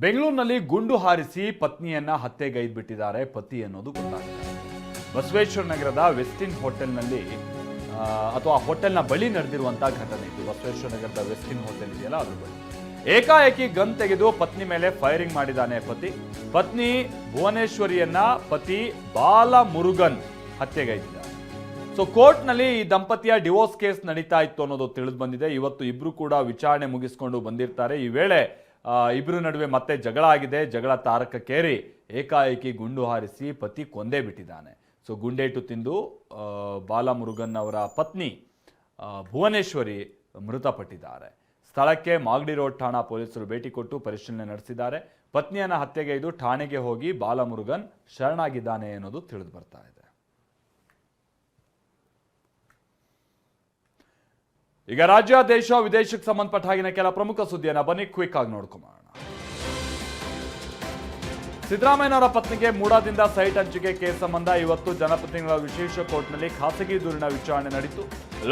ಬೆಂಗಳೂರಿನಲ್ಲಿ ಗುಂಡು ಹಾರಿಸಿ ಪತ್ನಿಯನ್ನ ಹತ್ಯೆಗೈದ್ಬಿಟ್ಟಿದ್ದಾರೆ ಪತಿ ಅನ್ನೋದು ಗೊತ್ತಾಗಿದೆ. ಬಸವೇಶ್ವರ ನಗರದ ವೆಸ್ಟಿನ್ ಹೋಟೆಲ್ನಲ್ಲಿ ಅಥವಾ ಹೋಟೆಲ್ನ ಬಳಿ ನಡೆದಿರುವಂತಹ ಘಟನೆ ಇದು. ಬಸವೇಶ್ವರ ನಗರದ ವೆಸ್ಟಿನ್ ಹೋಟೆಲ್ ಇದೆಯಲ್ಲ ಅದ್ರ ಬಳಿ ಏಕಾಏಕಿ ಗನ್ ತೆಗೆದು ಪತ್ನಿ ಮೇಲೆ ಫೈರಿಂಗ್ ಮಾಡಿದ್ದಾನೆ ಪತ್ನಿ ಭುವನೇಶ್ವರಿಯನ್ನ ಪತಿ ಬಾಲಮುರುಗನ್ ಹತ್ಯೆಗೈದಿದ್ದಾರೆ. ಸೊ ಕೋರ್ಟ್ನಲ್ಲಿ ಈ ದಂಪತಿಯ ಡಿವೋರ್ಸ್ ಕೇಸ್ ನಡೀತಾ ಇತ್ತು ಅನ್ನೋದು ತಿಳಿದು ಬಂದಿದೆ. ಇವತ್ತು ಇಬ್ರು ಕೂಡ ವಿಚಾರಣೆ ಮುಗಿಸ್ಕೊಂಡು ಬಂದಿರ್ತಾರೆ. ಈ ವೇಳೆ ಇಬ್ಬರ ನಡುವೆ ಮತ್ತೆ ಜಗಳ ಆಗಿದೆ. ಜಗಳ ತಾರಕಕ್ಕೇರಿ ಏಕಾಏಕಿ ಗುಂಡು ಹಾರಿಸಿ ಪತಿ ಕೊಂದೇ ಬಿಟ್ಟಿದ್ದಾನೆ. ಸೊ ಗುಂಡೇಟು ತಿಂದು ಬಾಲಮುರುಗನ್ ಅವರ ಪತ್ನಿ ಭುವನೇಶ್ವರಿ ಮೃತಪಟ್ಟಿದ್ದಾರೆ. ಸ್ಥಳಕ್ಕೆ ಮಾಗಡಿ ರೋಡ್ ಠಾಣಾ ಪೊಲೀಸರು ಭೇಟಿ ಕೊಟ್ಟು ಪರಿಶೀಲನೆ ನಡೆಸಿದ್ದಾರೆ. ಪತ್ನಿಯನ್ನ ಹತ್ಯೆಗೈದು ಠಾಣೆಗೆ ಹೋಗಿ ಬಾಲಮುರುಗನ್ ಶರಣಾಗಿದ್ದಾನೆ ಅನ್ನೋದು ತಿಳಿದು ಬರ್ತಾ ಇದೆ. ಈಗ ರಾಜ್ಯ ದೇಶ ವಿದೇಶಕ್ಕೆ ಸಂಬಂಧಪಟ್ಟ ಹಾಗಿನ ಕೆಲ ಪ್ರಮುಖ ಸುದ್ದಿಯನ್ನ ಬನ್ನಿ ಕ್ವಿಕ್ ಆಗಿ ನೋಡ್ಕೊಂಬೋಣ. ಸಿದ್ದರಾಮಯ್ಯನವರ ಪತ್ನಿಗೆ ಮೂಡಾದಿಂದ ಸೈಟ್ ಹಂಚಿಕೆ ಕೇಸ್ ಸಂಬಂಧ ಇವತ್ತು ಜನಪ್ರತಿನಿಧಿಗಳ ವಿಶೇಷ ಕೋರ್ಟ್ನಲ್ಲಿ ಖಾಸಗಿ ದೂರಿನ ವಿಚಾರಣೆ ನಡೆಯಿತು.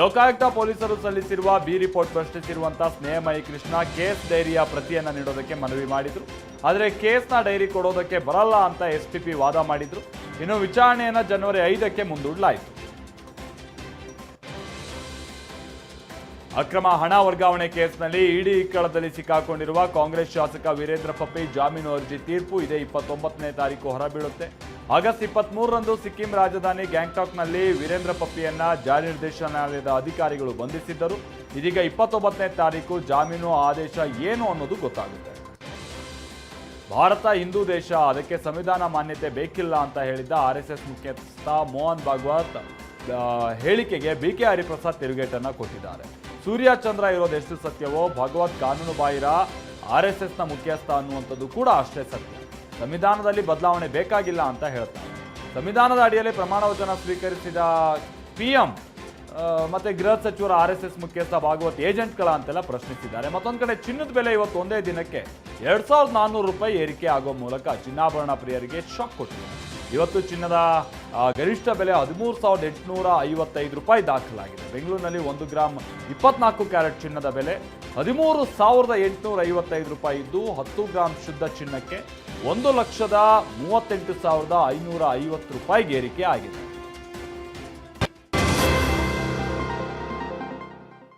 ಲೋಕಾಯುಕ್ತ ಪೊಲೀಸರು ಸಲ್ಲಿಸಿರುವ ಬಿ ರಿಪೋರ್ಟ್ ಪ್ರಶ್ನಿಸಿರುವಂತಹ ಸ್ನೇಹಮಯಿ ಕೃಷ್ಣ ಕೇಸ್ ಡೈರಿಯ ಪ್ರತಿಯನ್ನ ನೀಡೋದಕ್ಕೆ ಮನವಿ ಮಾಡಿದ್ರು. ಆದರೆ ಕೇಸ್ನ ಡೈರಿ ಕೊಡೋದಕ್ಕೆ ಬರಲ್ಲ ಅಂತ ಎಸ್ಪಿಪಿ ವಾದ ಮಾಡಿದ್ರು. ಇನ್ನು ವಿಚಾರಣೆಯನ್ನ ಜನವರಿ 5ಕ್ಕೆ ಮುಂದೂಡಲಾಯಿತು. ಅಕ್ರಮ ಹಣ ವರ್ಗಾವಣೆ ಕೇಸ್ನಲ್ಲಿ ಇಡಿ ಇಕ್ಕಳದಲ್ಲಿ ಸಿಕ್ಕಾಕೊಂಡಿರುವ ಕಾಂಗ್ರೆಸ್ ಶಾಸಕ ವೀರೇಂದ್ರ ಪಪ್ಪಿ ಜಾಮೀನು ಅರ್ಜಿ ತೀರ್ಪು ಇದೇ 29ನೇ ತಾರೀಕು ಹೊರಬೀಳುತ್ತೆ. ಆಗಸ್ಟ್ 23ರಂದು ಸಿಕ್ಕಿಂ ರಾಜಧಾನಿ ಗ್ಯಾಂಗ್ಟಾಕ್ನಲ್ಲಿ ವೀರೇಂದ್ರ ಪಪ್ಪಿಯನ್ನ ಜಾರಿ ನಿರ್ದೇಶನಾಲಯದ ಅಧಿಕಾರಿಗಳು ಬಂಧಿಸಿದ್ದರು. ಇದೀಗ 29ನೇ ತಾರೀಕು ಜಾಮೀನು ಆದೇಶ ಏನು ಅನ್ನೋದು ಗೊತ್ತಾಗುತ್ತೆ. ಭಾರತ ಹಿಂದೂ ದೇಶ, ಅದಕ್ಕೆ ಸಂವಿಧಾನ ಮಾನ್ಯತೆ ಬೇಕಿಲ್ಲ ಅಂತ ಹೇಳಿದ್ದ RSS ಮುಖ್ಯಸ್ಥ ಮೋಹನ್ ಭಾಗವತ್ ಹೇಳಿಕೆಗೆ BK ಹರಿಪ್ರಸಾದ್ ತಿರುಗೇಟನ್ನ ಕೊಟ್ಟಿದ್ದಾರೆ. ಸೂರ್ಯ ಚಂದ್ರ ಇರೋದು ಎಷ್ಟು ಸತ್ಯವೋ ಭಾಗವತ್ ಕಾನೂನು ಬಾಹಿರ RSSನ ಮುಖ್ಯಸ್ಥ ಅನ್ನುವಂಥದ್ದು ಕೂಡ ಅಷ್ಟೇ ಸತ್ಯ. ಸಂವಿಧಾನದಲ್ಲಿ ಬದಲಾವಣೆ ಬೇಕಾಗಿಲ್ಲ ಅಂತ ಹೇಳ್ತಾರೆ. ಸಂವಿಧಾನದ ಅಡಿಯಲ್ಲಿ ಪ್ರಮಾಣ ವಚನ ಸ್ವೀಕರಿಸಿದ PM ಮತ್ತೆ ಗೃಹ ಸಚಿವರ RSS ಮುಖ್ಯಸ್ಥ ಭಾಗವತ್ ಏಜೆಂಟ್ಗಳ ಅಂತೆಲ್ಲ ಪ್ರಶ್ನಿಸಿದ್ದಾರೆ. ಮತ್ತೊಂದು ಕಡೆ ಚಿನ್ನದ ಬೆಲೆ ಇವತ್ತು ಒಂದೇ ದಿನಕ್ಕೆ 2400 ರೂಪಾಯಿ ಏರಿಕೆ ಆಗೋ ಮೂಲಕ ಚಿನ್ನಾಭರಣ ಪ್ರಿಯರಿಗೆ ಶಾಕ್ ಕೊಟ್ಟಿದೆ. ಇವತ್ತು ಚಿನ್ನದ ಗರಿಷ್ಠ ಬೆಲೆ 13,855 ರೂಪಾಯಿ ದಾಖಲಾಗಿದೆ. ಬೆಂಗಳೂರಿನಲ್ಲಿ 1 ಗ್ರಾಮ್ 24 ಕ್ಯಾರೆಟ್ ಚಿನ್ನದ ಬೆಲೆ 13,855 ರೂಪಾಯಿ ಇದ್ದು 10 ಗ್ರಾಮ್ ಶುದ್ಧ ಚಿನ್ನಕ್ಕೆ 1,38,550 ರೂಪಾಯಿಗೆ ಏರಿಕೆ ಆಗಿದೆ.